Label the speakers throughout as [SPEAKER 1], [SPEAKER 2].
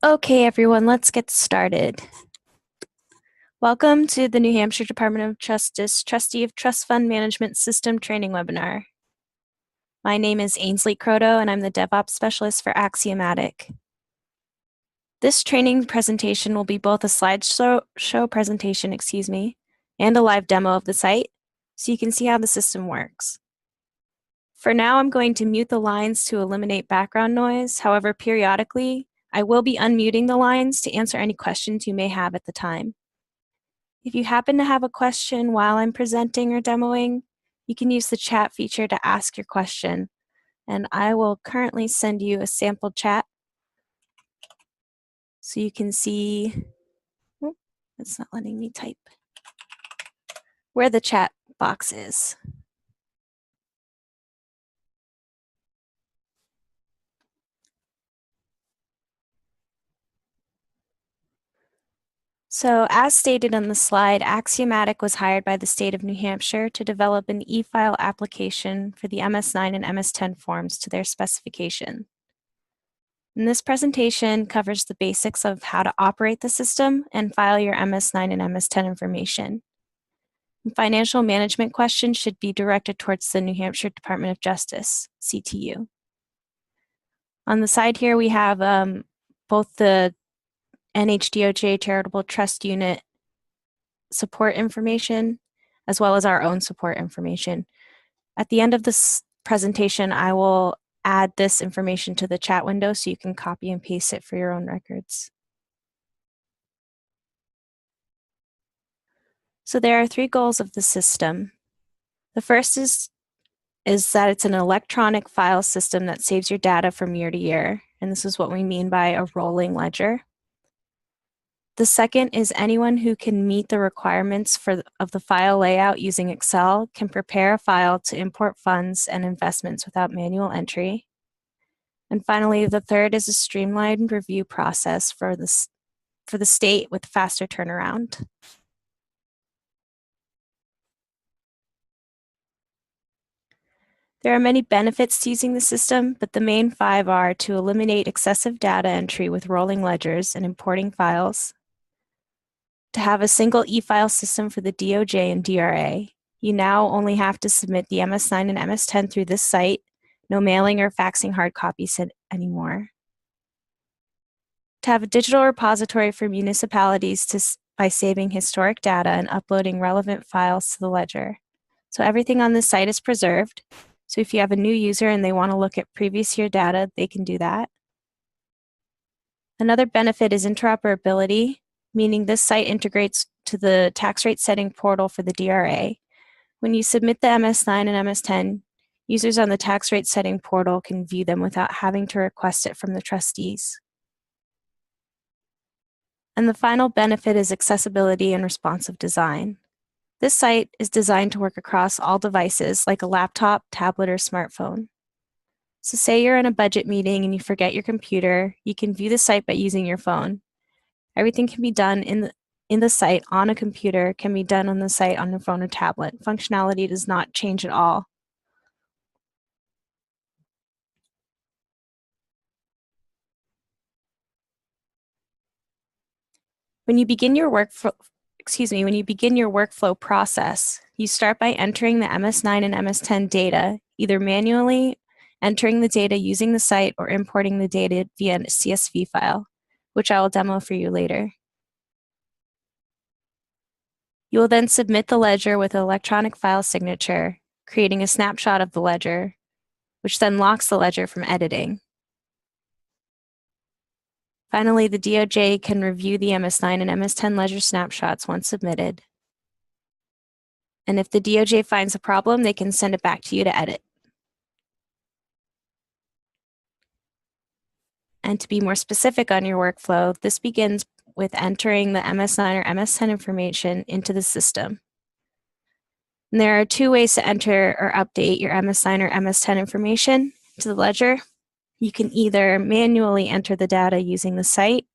[SPEAKER 1] Okay, everyone, let's get started. Welcome to the New Hampshire Department of Justice Trustee of Trust Fund Management System training webinar. My name is Ainsley Croto, and I'm the DevOps Specialist for Axiomatic. This training presentation will be both a slideshow presentation, and a live demo of the site, so you can see how the system works. For now, I'm going to mute the lines to eliminate background noise. However, periodically, I will be unmuting the lines to answer any questions you may have at the time. If you happen to have a question while I'm presenting or demoing, you can use the chat feature to ask your question. And I will currently send you a sample chat so you can see, it's not letting me type, where the chat box is. So as stated on the slide, Axiomatic was hired by the state of New Hampshire to develop an e-file application for the MS9 and MS10 forms to their specification. And this presentation covers the basics of how to operate the system and file your MS9 and MS10 information. And financial management questions should be directed towards the New Hampshire Department of Justice, CTU. On the side here, we have both the NHTTF Charitable Trust Unit support information, as well as our own support information. At the end of this presentation, I will add this information to the chat window so you can copy and paste it for your own records. So there are 3 goals of the system. The first is that it's an electronic file system that saves your data from year to year, and this is what we mean by a rolling ledger. The second is anyone who can meet the requirements of the file layout using Excel can prepare a file to import funds and investments without manual entry. And finally, the third is a streamlined review process for the state with faster turnaround. There are many benefits to using the system, but the main 5 are to eliminate excessive data entry with rolling ledgers and importing files, to have a single e-file system for the DOJ and DRA. You now only have to submit the MS9 and MS10 through this site, no mailing or faxing hard copies anymore. To have a digital repository for municipalities by saving historic data and uploading relevant files to the ledger. So everything on this site is preserved. So if you have a new user and they want to look at previous year data, they can do that. Another benefit is interoperability, meaning this site integrates to the tax rate setting portal for the DRA. When you submit the MS9 and MS10, users on the tax rate setting portal can view them without having to request it from the trustees. And the final benefit is accessibility and responsive design. This site is designed to work across all devices like a laptop, tablet, or smartphone. So say you're in a budget meeting and you forget your computer, you can view the site by using your phone. Everything can be done in the site on a computer, can be done on the site on a phone or tablet. Functionality does not change at all. When you begin your workflow process, you start by entering the MS9 and MS10 data, either manually entering the data using the site or importing the data via a CSV file, which I will demo for you later. You will then submit the ledger with an electronic file signature, creating a snapshot of the ledger, which then locks the ledger from editing. Finally, the DOJ can review the MS9 and MS10 ledger snapshots once submitted. And if the DOJ finds a problem, they can send it back to you to edit. And to be more specific on your workflow, this begins with entering the MS9 or MS10 information into the system. And there are 2 ways to enter or update your MS9 or MS10 information to the ledger. You can either manually enter the data using the site,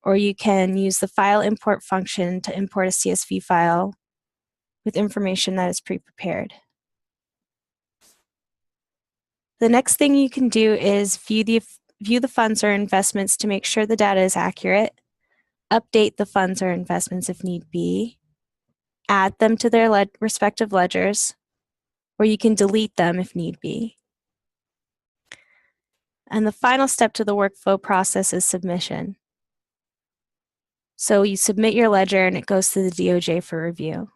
[SPEAKER 1] or you can use the file import function to import a CSV file with information that is pre-prepared. The next thing you can do is view the view the funds or investments to make sure the data is accurate, update the funds or investments if need be, add them to their respective ledgers, or you can delete them if need be. And the final step to the workflow process is submission. So you submit your ledger and it goes to the DOJ for review.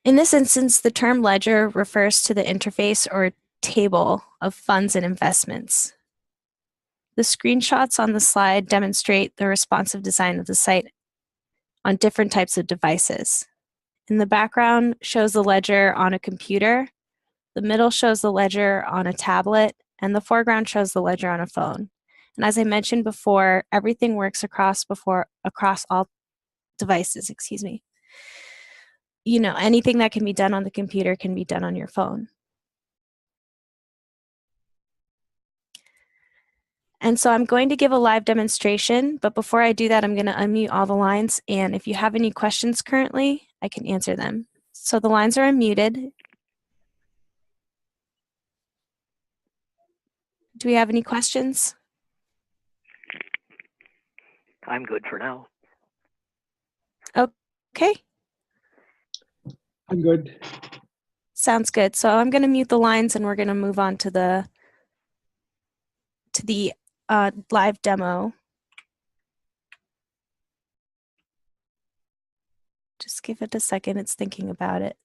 [SPEAKER 1] In this instance, the term ledger refers to the interface or table of funds and investments. The screenshots on the slide demonstrate the responsive design of the site on different types of devices. In the background shows the ledger on a computer, the middle shows the ledger on a tablet, and the foreground shows the ledger on a phone. And as I mentioned before, everything works across all devices, excuse me. You know, anything that can be done on the computer can be done on your phone. And so I'm going to give a live demonstration, but before I do that, I'm going to unmute all the lines, and if you have any questions currently, I can answer them. So the lines are unmuted. Do we have any questions?
[SPEAKER 2] I'm good for now.
[SPEAKER 1] Okay.
[SPEAKER 3] I'm good.
[SPEAKER 1] Sounds good. So I'm going to mute the lines and we're going to move on to the live demo. Just give it a second. It's thinking about it.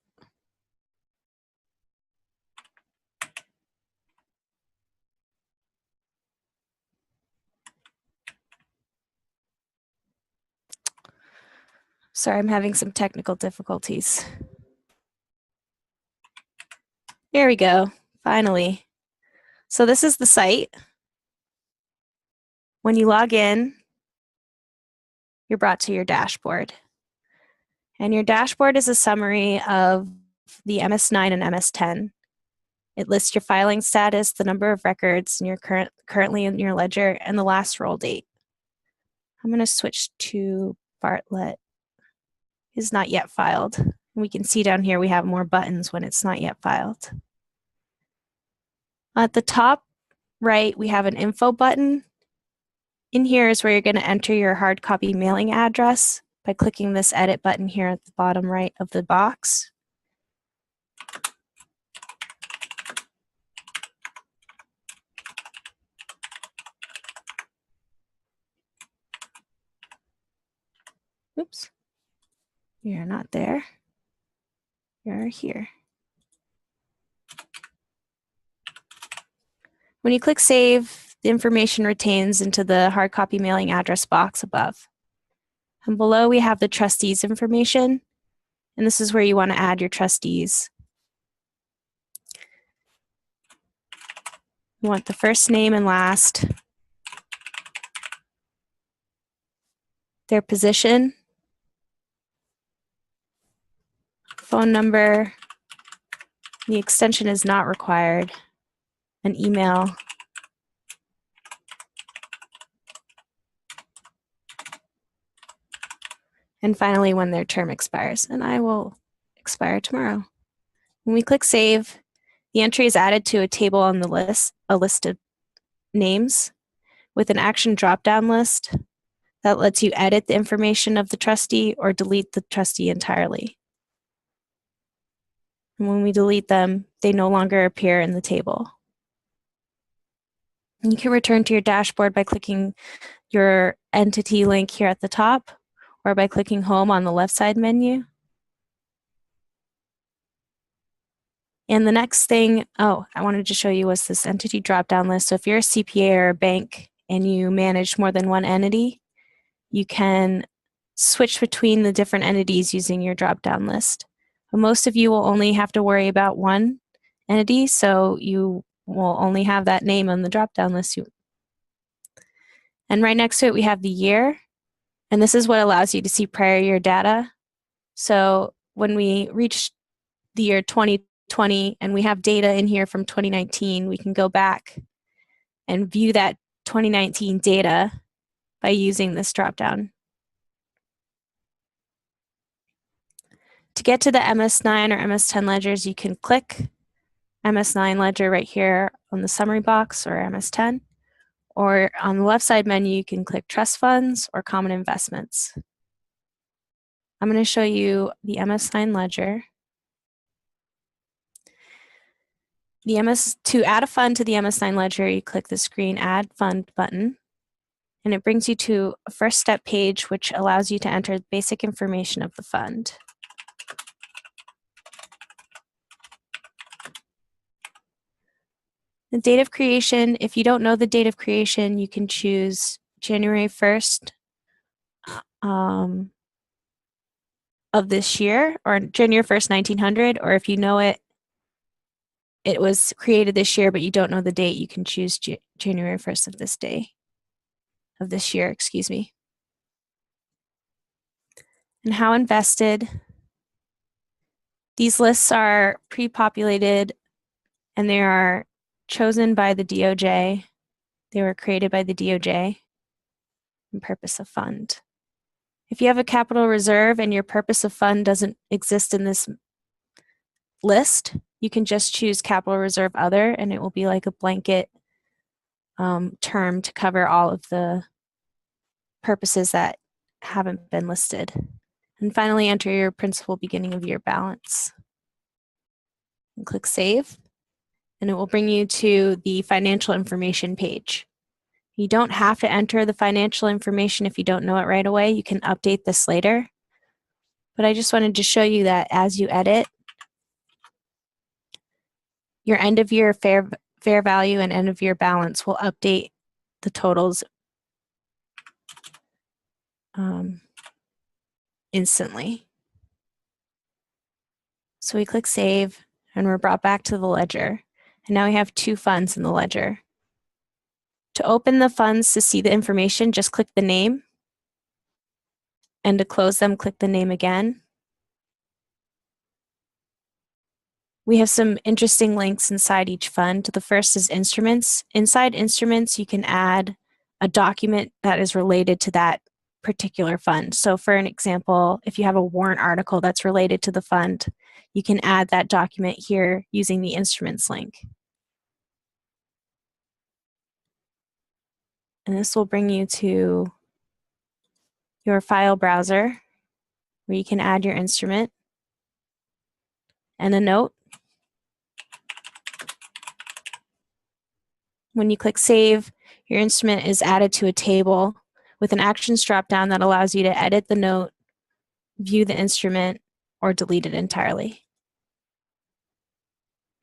[SPEAKER 1] Sorry, I'm having some technical difficulties. Here we go. Finally. So this is the site. When you log in, you're brought to your dashboard. And your dashboard is a summary of the MS9 and MS10. It lists your filing status, the number of records and currently in your ledger, and the last roll date. I'm going to switch to Bartlett. Is not yet filed. We can see down here we have more buttons when it's not yet filed. At the top right, we have an info button. In here is where you're going to enter your hard copy mailing address by clicking this edit button here at the bottom right of the box. Oops. You're not there. You're here. When you click save, the information retains into the hard copy mailing address box above. And below we have the trustees information, and this is where you want to add your trustees. You want the first name and last, their position, phone number, the extension is not required, an email, and finally when their term expires, and I will expire tomorrow. When we click save, the entry is added to a table on the list, a list of names with an action drop-down list that lets you edit the information of the trustee or delete the trustee entirely. And when we delete them, they no longer appear in the table. And you can return to your dashboard by clicking your entity link here at the top or by clicking home on the left side menu. And the next thing, I wanted to show you was this entity drop-down list. So if you're a CPA or a bank and you manage more than one entity, you can switch between the different entities using your drop-down list. But most of you will only have to worry about one entity, so you will only have that name on the drop-down list. And right next to it, we have the year, and this is what allows you to see prior year data. So when we reach the year 2020 and we have data in here from 2019, we can go back and view that 2019 data by using this drop-down. To get to the MS9 or MS10 ledgers, you can click MS9 Ledger right here on the summary box or MS10. Or on the left side menu, you can click Trust Funds or Common Investments. I'm going to show you the MS9 Ledger. To add a fund to the MS9 Ledger, you click the Screen Add Fund button, and it brings you to a first step page which allows you to enter the basic information of the fund. The date of creation, if you don't know the date of creation, you can choose January 1st of this year, or January 1st, 1900, or if you know it was created this year, but you don't know the date, you can choose January 1st of this year, excuse me. And how invested. These lists are pre-populated and they are chosen by the DOJ. They were created by the DOJ and purpose of fund. If you have a capital reserve and your purpose of fund doesn't exist in this list, you can just choose capital reserve other, and it will be like a blanket term to cover all of the purposes that haven't been listed. And finally, enter your principal beginning of year balance. And click Save, and it will bring you to the financial information page. You don't have to enter the financial information if you don't know it right away. You can update this later. But I just wanted to show you that as you edit, your end of year fair value and end of year balance will update the totals instantly. So we click Save, and we're brought back to the ledger. And now we have two funds in the ledger. To open the funds to see the information, just click the name. And to close them, click the name again. We have some interesting links inside each fund. The first is Instruments. Inside Instruments, you can add a document that is related to that particular fund. So for an example, if you have a warrant article that's related to the fund, you can add that document here using the Instruments link. And this will bring you to your file browser where you can add your instrument and a note. When you click Save, your instrument is added to a table with an Actions drop-down that allows you to edit the note, view the instrument, or delete it entirely.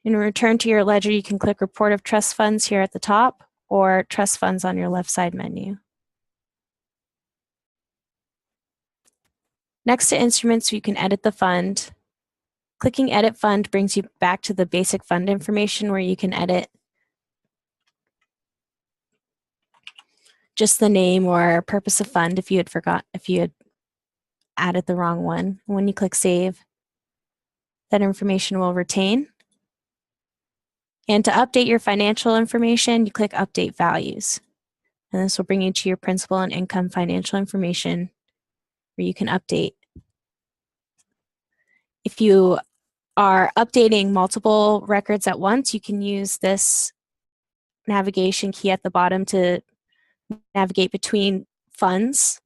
[SPEAKER 1] In return to your ledger, you can click Report of Trust Funds here at the top or Trust Funds on your left side menu. Next to Instruments, you can edit the fund. Clicking Edit Fund brings you back to the basic fund information where you can edit just the name or purpose of fund if you had added the wrong one. When you click Save, that information will retain. And to update your financial information, you click Update Values. And this will bring you to your principal and income financial information where you can update. If you are updating multiple records at once, you can use this navigation key at the bottom to navigate between funds.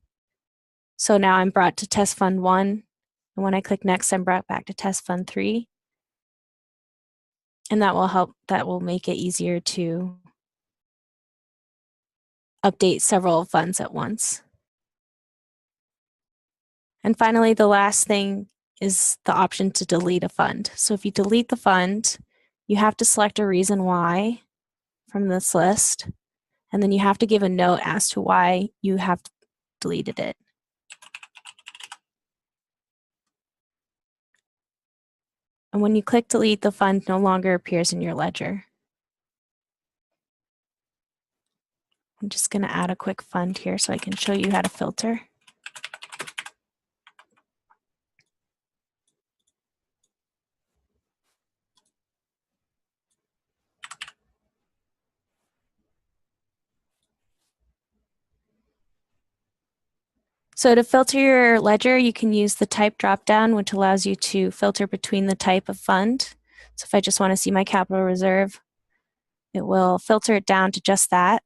[SPEAKER 1] So now I'm brought to Test Fund 1, and when I click Next, I'm brought back to Test Fund 3. And that will make it easier to update several funds at once. And finally, the last thing is the option to delete a fund. So if you delete the fund, you have to select a reason why from this list, and then you have to give a note as to why you have deleted it. And when you click Delete, the fund no longer appears in your ledger. I'm just going to add a quick fund here so I can show you how to filter. So to filter your ledger, you can use the type dropdown, which allows you to filter between the type of fund. So if I just want to see my capital reserve, it will filter it down to just that.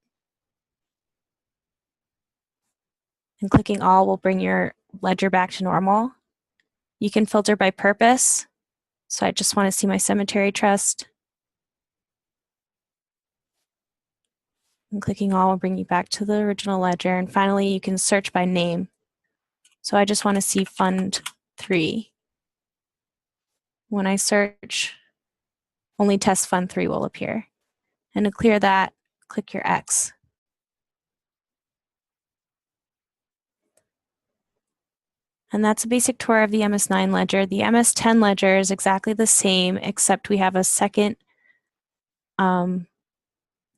[SPEAKER 1] And clicking all will bring your ledger back to normal. You can filter by purpose. So I just want to see my cemetery trust. And clicking all will bring you back to the original ledger. And finally, you can search by name. So I just want to see Fund 3. When I search, only Test Fund 3 will appear. And to clear that, click your X. And that's a basic tour of the MS9 ledger. The MS10 ledger is exactly the same, except we have a second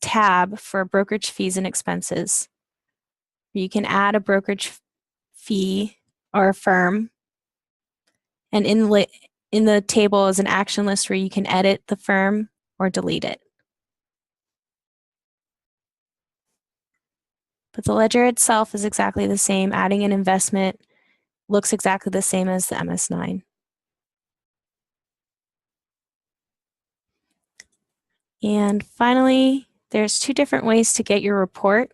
[SPEAKER 1] tab for brokerage fees and expenses. You can add a brokerage fee or a firm. And in the table is an action list where you can edit the firm or delete it. But the ledger itself is exactly the same. Adding an investment looks exactly the same as the MS9. And finally, there's two different ways to get your report.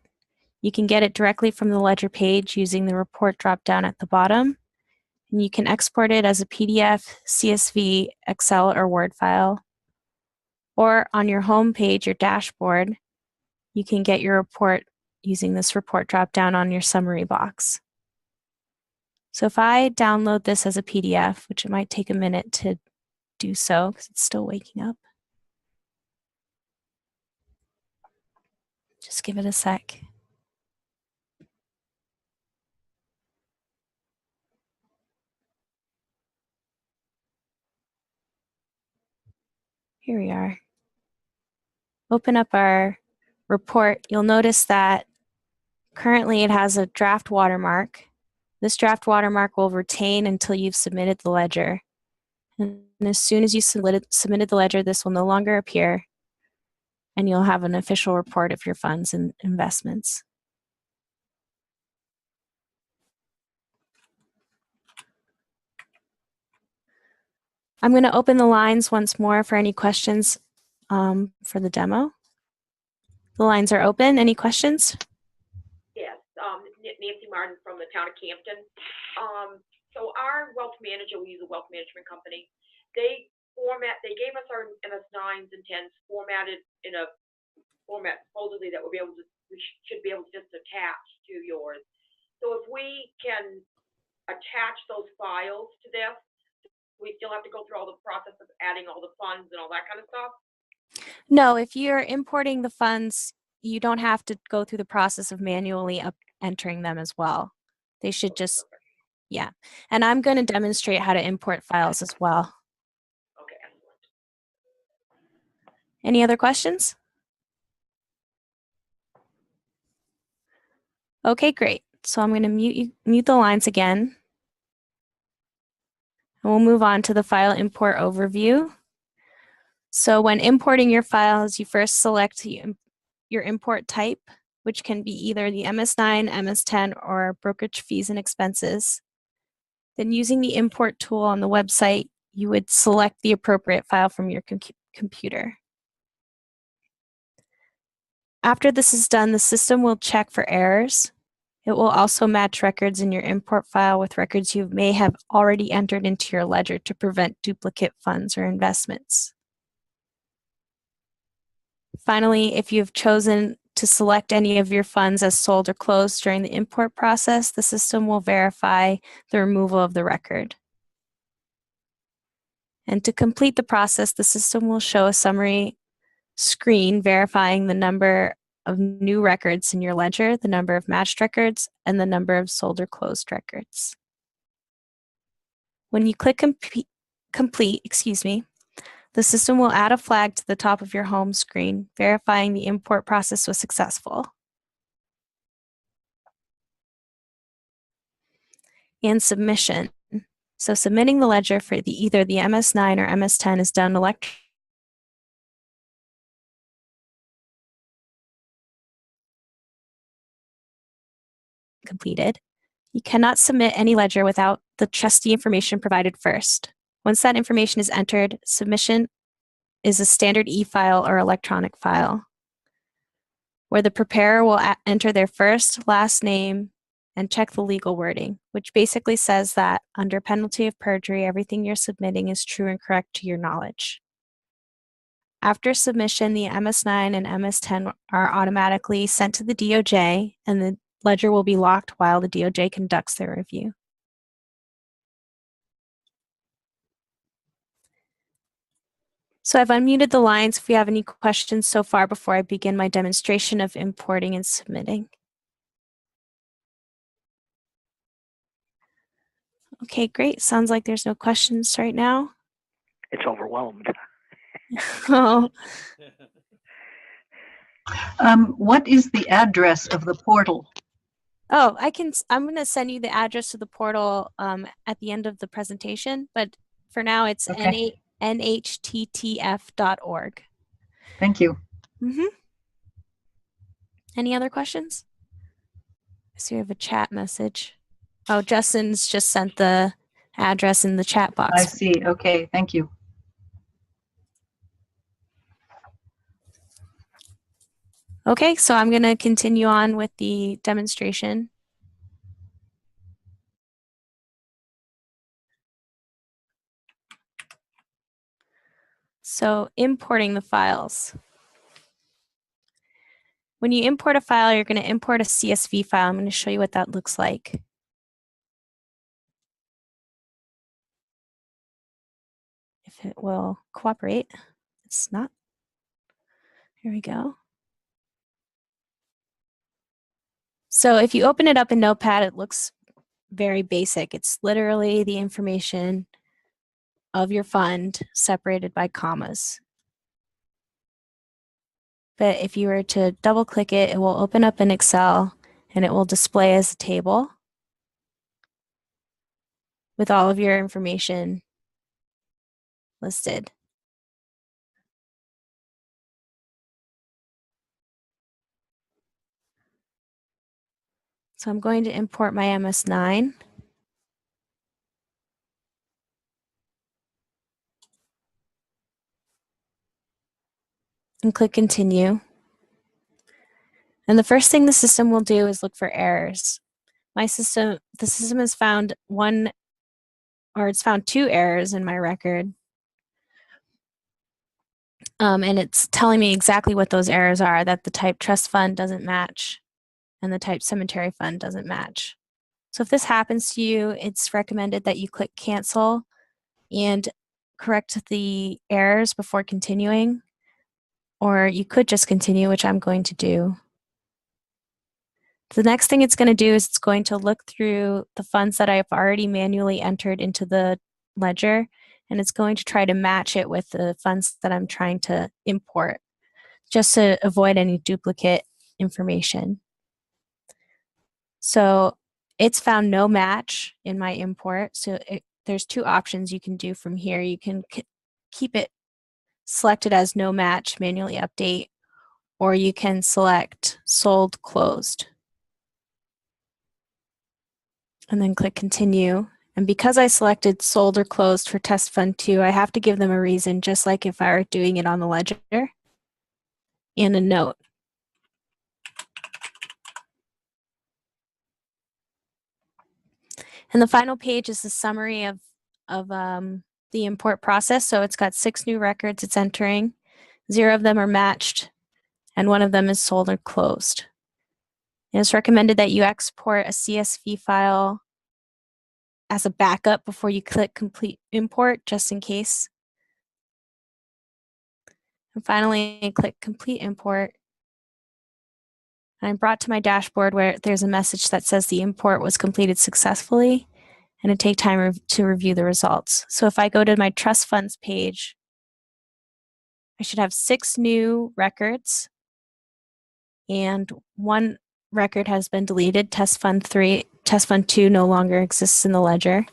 [SPEAKER 1] You can get it directly from the ledger page using the report dropdown at the bottom. And you can export it as a PDF, CSV, Excel, or Word file. Or on your home page, your dashboard, you can get your report using this report dropdown on your summary box. So if I download this as a PDF, which it might take a minute to do so because it's still waking up. Just give it a sec. Here we are. Open up our report. You'll notice that currently it has a draft watermark. This draft watermark will retain until you've submitted the ledger. And as soon as you submitted the ledger, this will no longer appear, and you'll have an official report of your funds and investments. I'm going to open the lines once more for any questions for the demo. The lines are open. Any questions?
[SPEAKER 3] Yes, Nancy Martin from the town of Campton. So our wealth manager, we use a wealth management company. They gave us our MS9s and 10s formatted in a format supposedly that we should be able to just attach to yours. So if we can attach those files to this, we still have to go through all the process of adding all the funds and all that kind of stuff?
[SPEAKER 1] No, if you're importing the funds, you don't have to go through the process of manually entering them as well. They should just, yeah. And I'm going to demonstrate how to import files as well.
[SPEAKER 3] Okay, excellent.
[SPEAKER 1] Any other questions? Okay, great. So I'm going to mute the lines again. And we'll move on to the file import overview. So when importing your files, you first select your import type, which can be either the MS9, MS10, or brokerage fees and expenses. Then using the import tool on the website, you would select the appropriate file from your computer. After this is done, the system will check for errors. It will also match records in your import file with records you may have already entered into your ledger to prevent duplicate funds or investments. Finally, if you've chosen to select any of your funds as sold or closed during the import process, the system will verify the removal of the record. And to complete the process, the system will show a summary screen verifying the number of new records in your ledger, the number of matched records, and the number of sold or closed records. When you click complete, the system will add a flag to the top of your home screen, verifying the import process was successful. And submission. So submitting the ledger for either the MS9 or MS10 is done electronically. Completed. You cannot submit any ledger without the trustee information provided first. Once that information is entered, submission is a standard e-file or electronic file, where the preparer will enter their first, last name, and check the legal wording, which basically says that under penalty of perjury, everything you're submitting is true and correct to your knowledge. After submission, the MS9 and MS10 are automatically sent to the DOJ, and the ledger will be locked while the DOJ conducts their review. So I've unmuted the lines if we have any questions so far before I begin my demonstration of importing and submitting. Okay, great. Sounds like there's no questions right now.
[SPEAKER 2] It's overwhelmed.
[SPEAKER 1] Oh,
[SPEAKER 4] What is the address of the portal?
[SPEAKER 1] I'm going to send you the address to the portal at the end of the presentation, but for now it's
[SPEAKER 4] Okay.
[SPEAKER 1] NHTTF.org.
[SPEAKER 4] Thank you.
[SPEAKER 1] Any other questions? I see we have a chat message. Oh, Justin's just sent the address in the chat box.
[SPEAKER 4] I see. Okay, thank you.
[SPEAKER 1] Okay, so I'm going to continue on with the demonstration. So importing the files. When you import a file, you're going to import a CSV file. I'm going to show you what that looks like. If it will cooperate. It's not. Here we go. So if you open it up in Notepad, it looks very basic. It's literally the information of your fund separated by commas. But if you were to double click it, it will open up in Excel and it will display as a table with all of your information listed. So I'm going to import my MS9. And click continue. And the first thing the system will do is look for errors. The system has found it's found 2 errors in my record. And it's telling me exactly what those errors are, that the type trust fund doesn't match and the type cemetery fund doesn't match. So if this happens to you, it's recommended that you click cancel and correct the errors before continuing, or you could just continue, which I'm going to do. The next thing it's going to do is it's going to look through the funds that I've already manually entered into the ledger, and it's going to try to match it with the funds that I'm trying to import, just to avoid any duplicate information. So it's found no match in my import. So there's 2 options you can do from here. You can keep it selected as no match, manually update, or you can select sold closed. And then click continue. And because I selected sold or closed for test fund 2, I have to give them a reason, just like if I were doing it on the ledger, and a note. And the final page is the summary of the import process. So it's got 6 new records it's entering. 0 of them are matched, and 1 of them is sold or closed. And it's recommended that you export a CSV file as a backup before you click complete import, just in case. And finally, click complete import. And I'm brought to my dashboard where there's a message that says the import was completed successfully, and it takes time to review the results. So if I go to my trust funds page, I should have 6 new records, and 1 record has been deleted. Test fund 3, test fund 2 no longer exists in the ledger.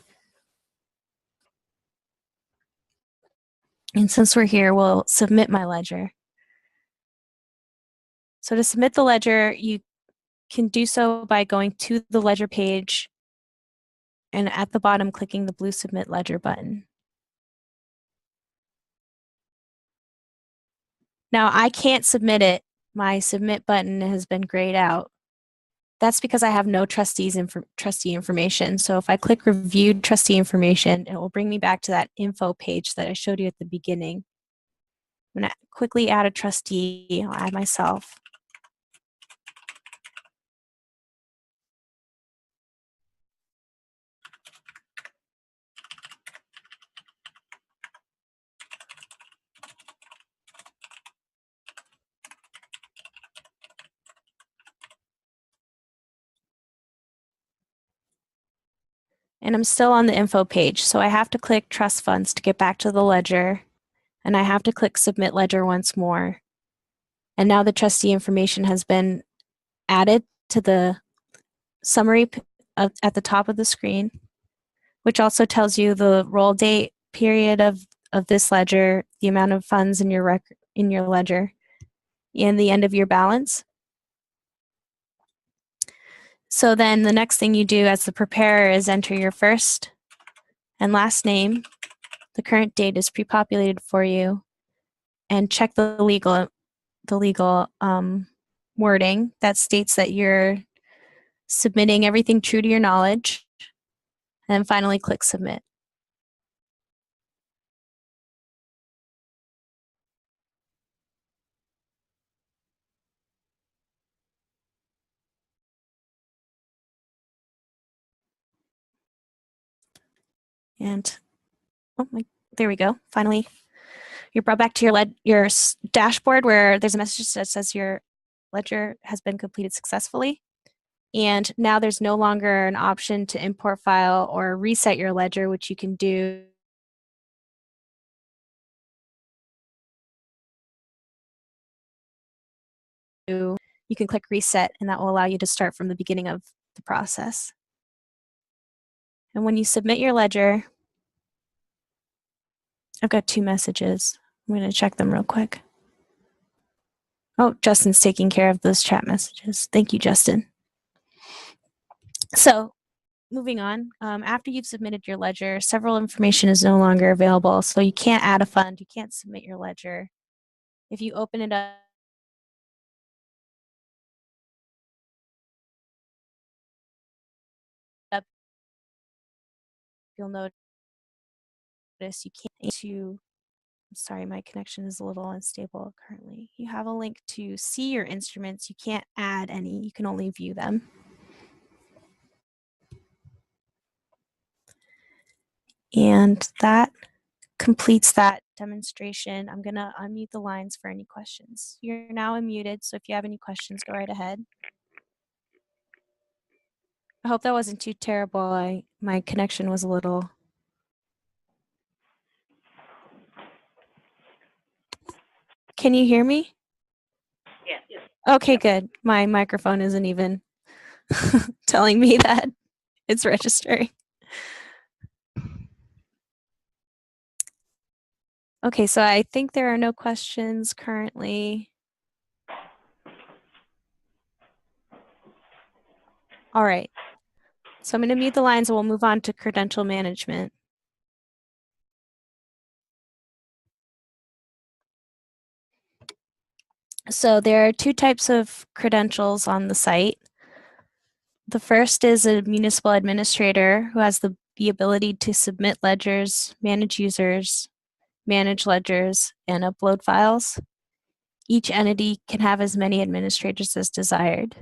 [SPEAKER 1] And since we're here, we'll submit my ledger. So to submit the ledger, you can do so by going to the ledger page and at the bottom clicking the blue Submit Ledger button. Now I can't submit it. My submit button has been grayed out. That's because I have no trustee information. So if I click review trustee information, it will bring me back to that info page that I showed you at the beginning. I'm going to quickly add a trustee. I'll add myself. And I'm still on the info page. So I have to click trust funds to get back to the ledger. And I have to click submit ledger once more. And now the trustee information has been added to the summary at the top of the screen, which also tells you the roll date period of this ledger, the amount of funds in your ledger, and the end of your balance. So then the next thing you do as the preparer is enter your first and last name. The current date is pre-populated for you, and check the legal wording that states that you're submitting everything true to your knowledge, and then finally click submit. And there we go. Finally, you're brought back to your dashboard where there's a message that says your ledger has been completed successfully. And now there's no longer an option to import file or reset your ledger, which you can do you can click reset, and that will allow you to start from the beginning of the process. And when you submit your ledger, I've got 2 messages. I'm going to check them real quick. Oh, Justin's taking care of those chat messages. Thank you, Justin. So moving on, after you've submitted your ledger, several information is no longer available. So you can't add a fund, you can't submit your ledger. If you open it up, you'll notice you can't sorry, my connection is a little unstable currently. You have a link to see your instruments. You can't add any, you can only view them. And that completes that demonstration. I'm going to unmute the lines for any questions. You're now unmuted, so if you have any questions, go right ahead. I hope that wasn't too terrible. My connection was a little... Can you hear me?
[SPEAKER 2] Yes.
[SPEAKER 1] Okay, good. My microphone isn't even telling me that it's registering. Okay, so I think there are no questions currently. All right. So I'm going to mute the lines and we'll move on to credential management. So there are 2 types of credentials on the site. The first is a municipal administrator who has the ability to submit ledgers, manage users, manage ledgers, and upload files. Each entity can have as many administrators as desired.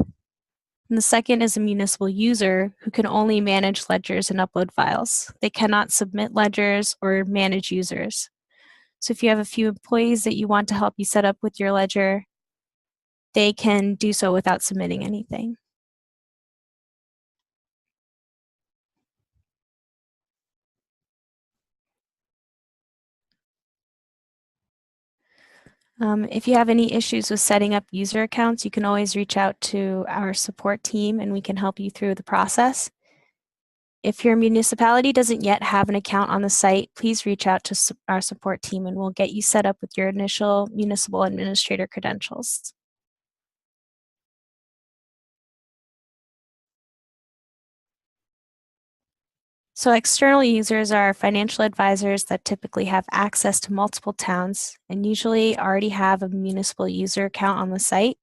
[SPEAKER 1] And the second is a municipal user who can only manage ledgers and upload files. They cannot submit ledgers or manage users. So if you have a few employees that you want to help you set up with your ledger, they can do so without submitting anything. If you have any issues with setting up user accounts, you can always reach out to our support team and we can help you through the process. If your municipality doesn't yet have an account on the site, please reach out to our support team and we'll get you set up with your initial municipal administrator credentials. So external users are financial advisors that typically have access to multiple towns and usually already have a municipal user account on the site.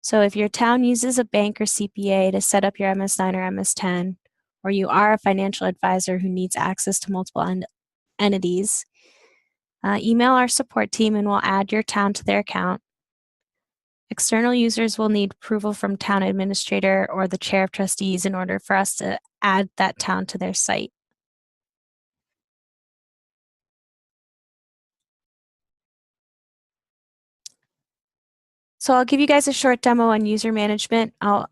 [SPEAKER 1] So if your town uses a bank or CPA to set up your MS9 or MS10, or you are a financial advisor who needs access to multiple entities, email our support team and we'll add your town to their account. External users will need approval from town administrator or the chair of trustees in order for us to add that town to their site. So I'll give you guys a short demo on user management. The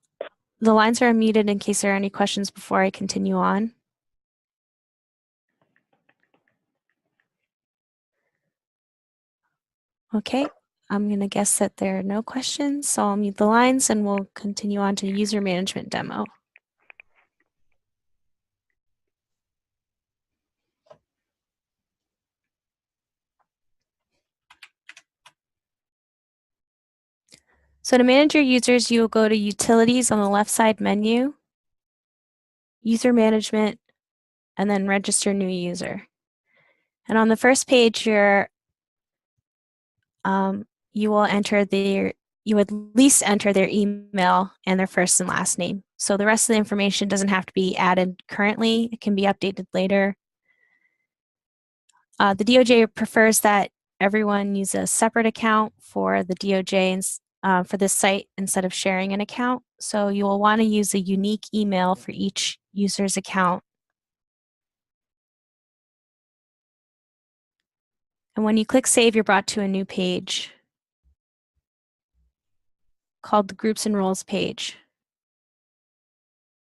[SPEAKER 1] lines are unmuted in case there are any questions before I continue on. Okay, I'm going to guess that there are no questions, so I'll mute the lines and we'll continue on to the user management demo. So to manage your users, you will go to Utilities on the left side menu, User Management, and then Register New User. And on the first page, you will enter you would at least enter their email and their first and last name. So the rest of the information doesn't have to be added currently. It can be updated later. The DOJ prefers that everyone use a separate account for the DOJ for this site instead of sharing an account. So you will want to use a unique email for each user's account. And when you click Save, you're brought to a new page called the Groups and Roles page,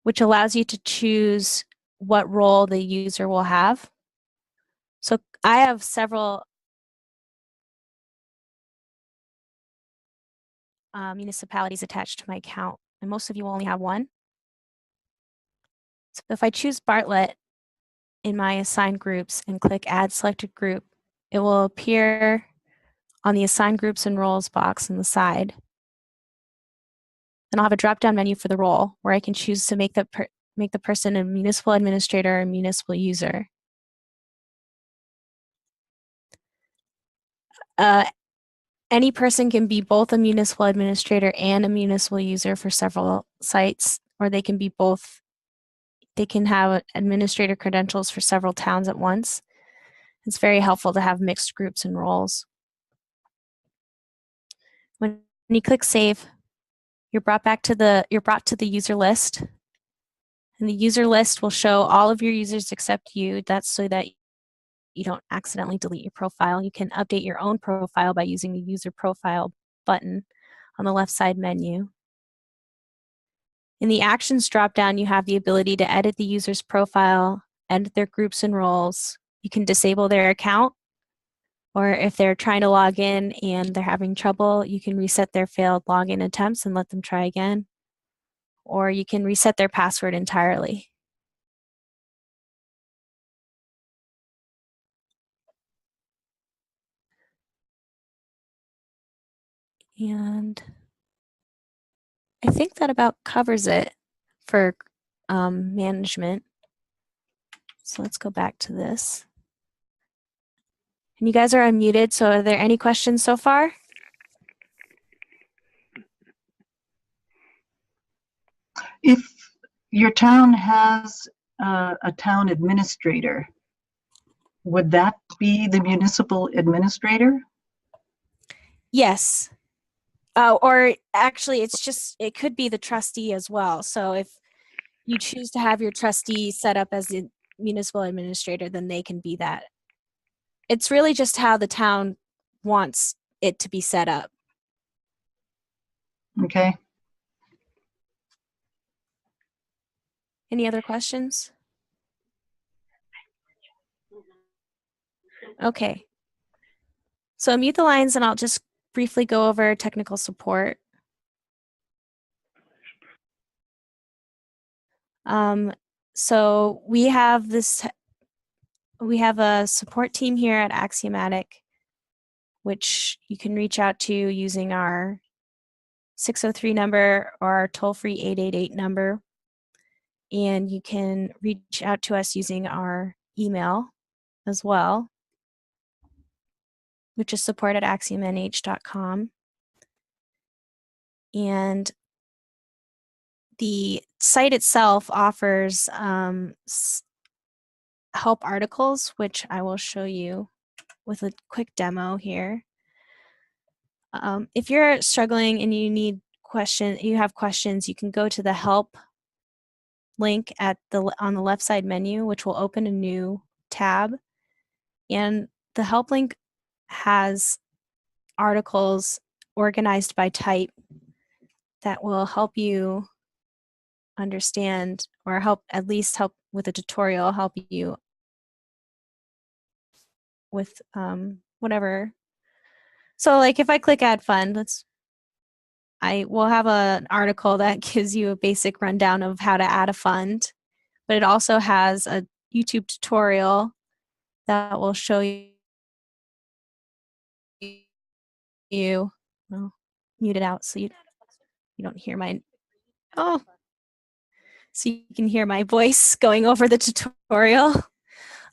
[SPEAKER 1] which allows you to choose what role the user will have. So I have several municipalities attached to my account, and most of you only have one. So if I choose Bartlett in my assigned groups and click Add Selected Group, it will appear on the Assigned Groups and Roles box on the side. Then I'll have a drop-down menu for the role where I can choose to make the person a municipal administrator or municipal user. Any person can be both a municipal administrator and a municipal user for several sites, or they can be both. They can have administrator credentials for several towns at once. It's very helpful to have mixed groups and roles. When you click Save, you're brought to the user list, and the user list will show all of your users except you. That's so that you don't accidentally delete your profile. You can update your own profile by using the User Profile button on the left side menu. In the Actions dropdown, you have the ability to edit the user's profile, edit their groups and roles. You can disable their account, or if they're trying to log in and they're having trouble, you can reset their failed login attempts and let them try again. Or you can reset their password entirely. And I think that about covers it for management. So let's go back to this. And you guys are unmuted, so are there any questions so far?
[SPEAKER 4] If your town has a town administrator, would that be the municipal administrator?
[SPEAKER 1] Yes. Or actually, it could be the trustee as well. So if you choose to have your trustee set up as the municipal administrator, then they can be that. It's really just how the town wants it to be set up.
[SPEAKER 4] Okay.
[SPEAKER 1] Any other questions? Okay. So mute the lines and I'll just briefly go over technical support. So we have a support team here at Axiomatic, which you can reach out to using our 603 number or our toll-free 888 number. and you can reach out to us using our email as well, which is support@axiomnh.com. And the site itself offers help articles, which I will show you with a quick demo here. If you're struggling and you have questions, you can go to the help link on the left side menu, which will open a new tab. And the help link has articles organized by type that will help you understand, or at least help with a tutorial, help you with whatever. So like if I click add fund, I will have an article that gives you a basic rundown of how to add a fund, but it also has a YouTube tutorial that will show you, well, mute it out so you don't hear so you can hear my voice going over the tutorial.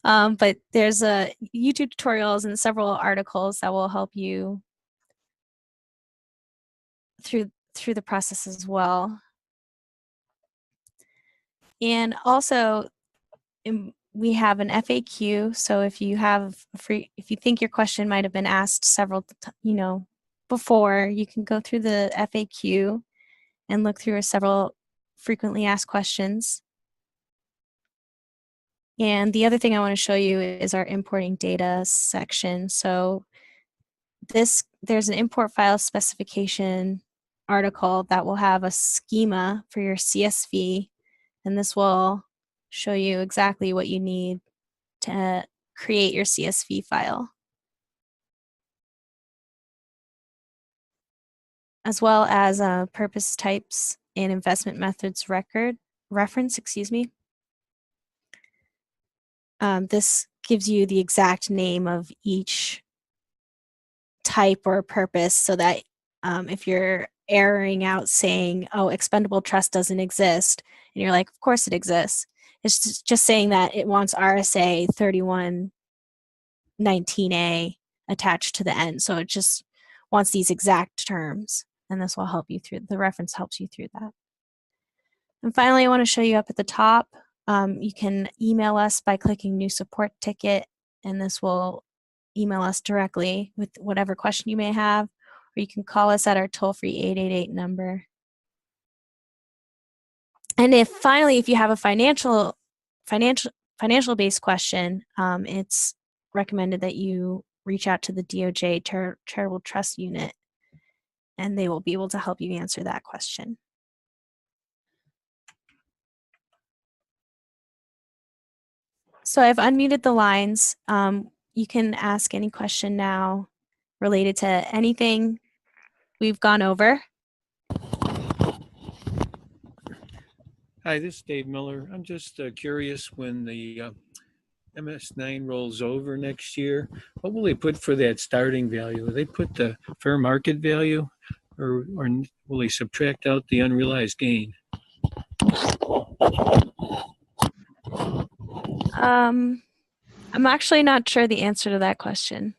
[SPEAKER 1] But there's YouTube tutorials and several articles that will help you through the process as well. And also, we have an FAQ. So if you think your question might have been asked before, you can go through the FAQ and look through several frequently asked questions. And the other thing I want to show you is our importing data section. So there's an import file specification article that will have a schema for your CSV, and this will show you exactly what you need to create your CSV file, as well as purpose types and investment methods reference. This gives you the exact name of each type or purpose, so that if you're erroring out saying, oh, expendable trust doesn't exist, and you're like, of course it exists. It's just saying that it wants RSA 3119A attached to the end. So it just wants these exact terms, and this will help you through, the reference helps you through that. And finally, I want to show you up at the top, you can email us by clicking new support ticket, and this will email us directly with whatever question you may have, or you can call us at our toll-free 888 number. And if you have a financial-based question, it's recommended that you reach out to the DOJ Charitable Trust Unit, and they will be able to help you answer that question. So I've unmuted the lines. You can ask any question now related to anything we've gone over.
[SPEAKER 5] Hi, this is Dave Miller. I'm just curious, when the MS9 rolls over next year, what will they put for that starting value? Will they put the fair market value, or will they subtract out the unrealized gain?
[SPEAKER 1] I'm actually not sure the answer to that question.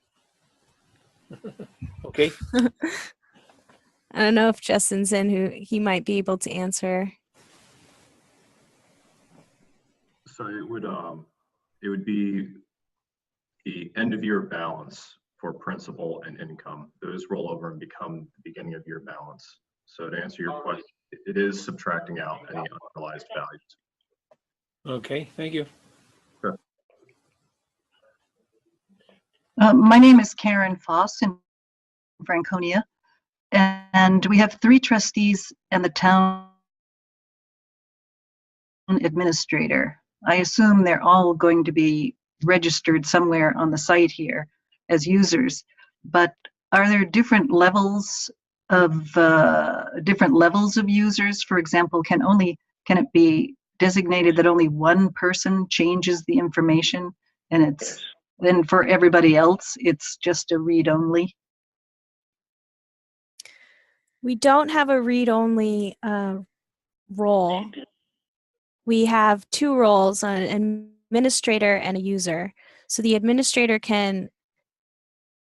[SPEAKER 5] Okay.
[SPEAKER 1] I don't know if Justin's in, who he might be able to answer.
[SPEAKER 6] So it would be the end of year balance for principal and income. Those roll over and become the beginning of year balance. So to answer your question, it is subtracting out any unrealized values.
[SPEAKER 5] Okay, thank you.
[SPEAKER 6] Sure.
[SPEAKER 4] My name is Karen Foss in Franconia, and we have 3 trustees and the town administrator. I assume they're all going to be registered somewhere on the site here as users, but are there different levels of users? For example, can it be designated that only one person changes the information, and it's then for everybody else it's just a read only?
[SPEAKER 1] We don't have a read-only role. we have two roles, an administrator and a user. So the administrator can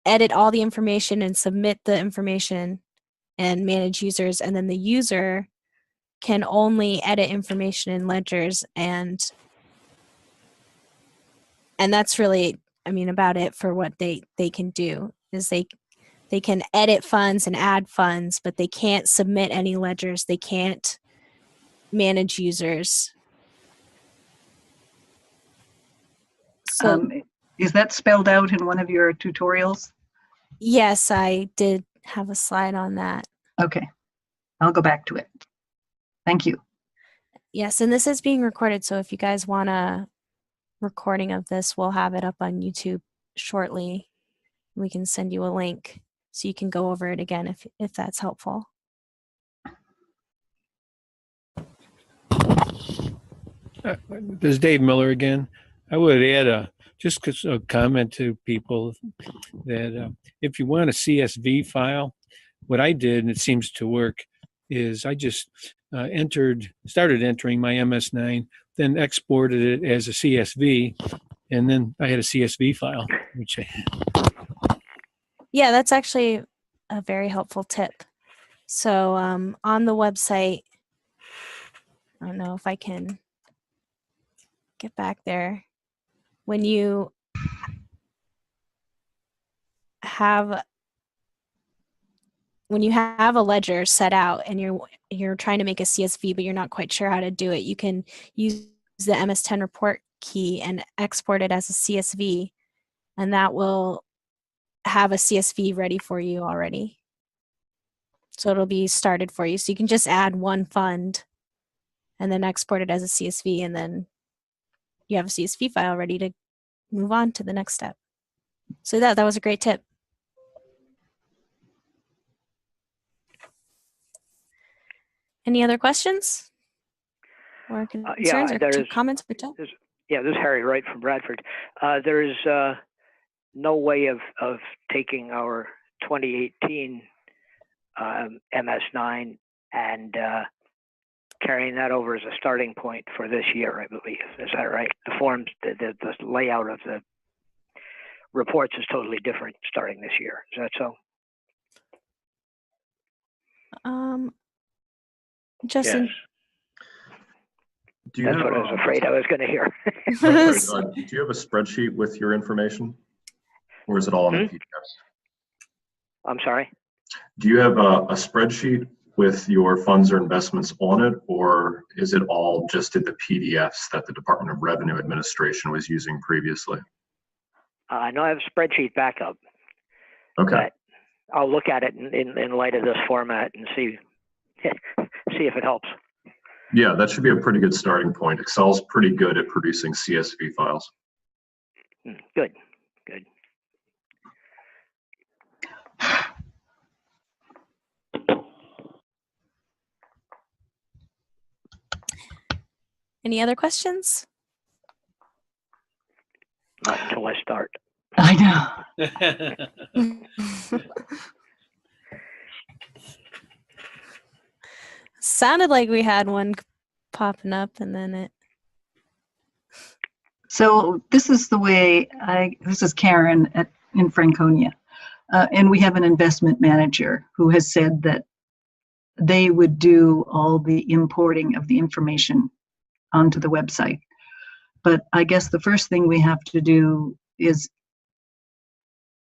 [SPEAKER 1] edit all the information and submit the information and manage users, and then the user can only edit information in ledgers, and that's really, I mean, about it for what they can do. Is they can edit funds and add funds, but they can't submit any ledgers. They can't manage users. So
[SPEAKER 4] Is that spelled out in one of your tutorials?
[SPEAKER 1] yes, I did have a slide on that.
[SPEAKER 4] Okay, I'll go back to it. Thank you.
[SPEAKER 1] Yes, and this is being recorded, so if you guys want a recording of this, we'll have it up on YouTube shortly. We can send you a link so you can go over it again if that's helpful.
[SPEAKER 5] This is Dave Miller again. I would add just a comment to people that if you want a CSV file, what I did, and it seems to work, is I just started entering my MS9, then exported it as a CSV, and then I had a CSV file, which
[SPEAKER 1] Yeah, that's actually a very helpful tip. So on the website, I don't know if I can get back there. When you have a ledger set out and you're trying to make a CSV, but you're not quite sure how to do it, you can use the MS10 report key and export it as a CSV, and that will have a CSV ready for you already. So it'll be started for you. So you can just add one fund and then export it as a CSV, and then you have a CSV file ready to move on to the next step. So that was a great tip. Any other questions or concerns or comments for Jeff?
[SPEAKER 2] Yeah, this is Harry Wright from Bradford. There is no way of taking our 2018 MS9 and carrying that over as a starting point for this year, I believe. Is that right? The forms, the layout of the reports is totally different starting this year. Is that so?
[SPEAKER 1] Justin.
[SPEAKER 2] Yes. That's what I was afraid I was going to hear.
[SPEAKER 6] Do you have a spreadsheet with your information, or is it all in the PDFs?
[SPEAKER 2] I'm sorry?
[SPEAKER 6] Do you have a spreadsheet with your funds or investments on it, or is it all just in the PDFs that the Department of Revenue Administration was using previously?
[SPEAKER 2] I know I have a spreadsheet backup.
[SPEAKER 6] Okay.
[SPEAKER 2] But I'll look at it in light of this format and see if it helps.
[SPEAKER 6] Yeah, that should be a pretty good starting point. Excel's pretty good at producing CSV files.
[SPEAKER 2] Good.
[SPEAKER 1] Any other questions?
[SPEAKER 2] Not until I start.
[SPEAKER 4] I know.
[SPEAKER 1] Sounded like we had one popping up and then it.
[SPEAKER 4] So this is the way this is Karen in Franconia. And we have an investment manager who has said that they would do all the importing of the information onto the website. But I guess the first thing we have to do is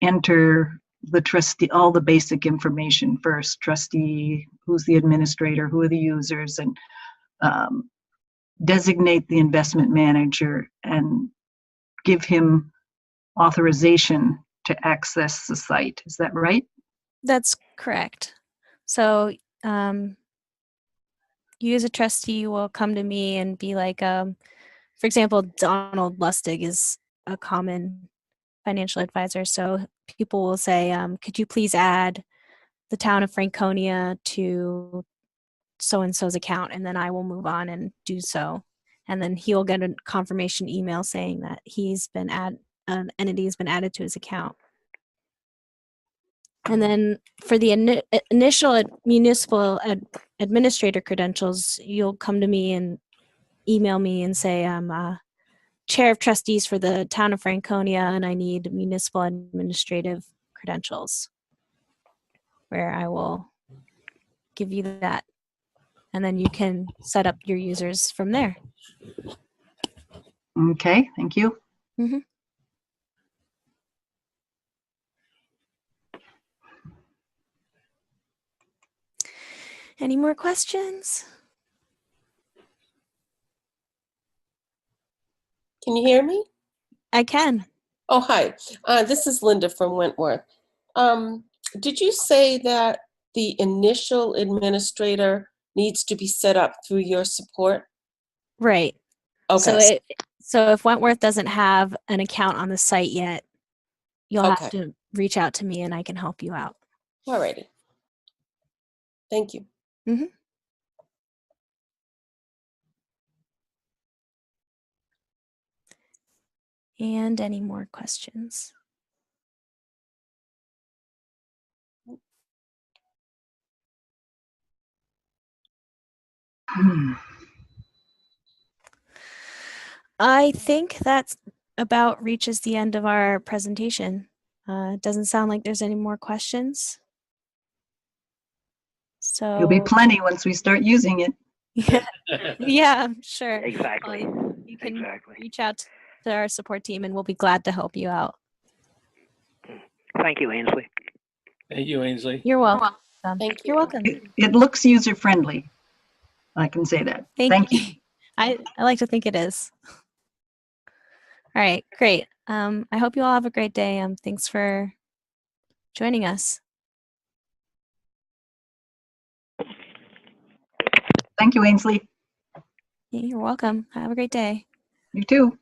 [SPEAKER 4] enter the trustee, all the basic information first, trustee, who's the administrator, who are the users, and designate the investment manager and give him authorization to access the site. Is that right?
[SPEAKER 1] That's correct. So you as a trustee will come to me and be like, for example, Donald Lustig is a common financial advisor. So people will say, could you please add the town of Franconia to so-and-so's account? And then I will move on and do so. And then he'll get a confirmation email saying that an entity has been added to his account. And then for the initial municipal administrator credentials, you'll come to me and email me and say I'm chair of trustees for the town of Franconia and I need municipal administrative credentials, where I will give you that. And then you can set up your users from there.
[SPEAKER 4] Okay, thank you.
[SPEAKER 1] Mhm. Any more questions?
[SPEAKER 7] Can you hear me?
[SPEAKER 1] I can.
[SPEAKER 7] Oh, hi. This is Linda from Wentworth. Did you say that the initial administrator needs to be set up through your support?
[SPEAKER 1] Right.
[SPEAKER 7] Okay.
[SPEAKER 1] So if Wentworth doesn't have an account on the site yet, you'll
[SPEAKER 7] Okay.
[SPEAKER 1] have to reach out to me and I can help you out.
[SPEAKER 7] Alrighty. Thank you.
[SPEAKER 1] Mhm. And any more questions? I think that's about reaches the end of our presentation. It doesn't sound like there's any more questions.
[SPEAKER 4] There'll be
[SPEAKER 1] So
[SPEAKER 4] plenty once we start using it.
[SPEAKER 1] yeah, sure.
[SPEAKER 2] Exactly.
[SPEAKER 1] You can
[SPEAKER 2] Exactly.
[SPEAKER 1] reach out to our support team and we'll be glad to help you out.
[SPEAKER 2] Thank you, Ainsley.
[SPEAKER 5] Thank you, Ainsley.
[SPEAKER 1] You're welcome.
[SPEAKER 7] Thank
[SPEAKER 1] You're
[SPEAKER 7] you.
[SPEAKER 1] welcome.
[SPEAKER 4] It looks user-friendly. I can say that. Thank you.
[SPEAKER 1] I like to think it is. All right, great. I hope you all have a great day. Thanks for joining us.
[SPEAKER 4] Thank you, Ainsley.
[SPEAKER 1] You're welcome. Have a great day.
[SPEAKER 4] You too.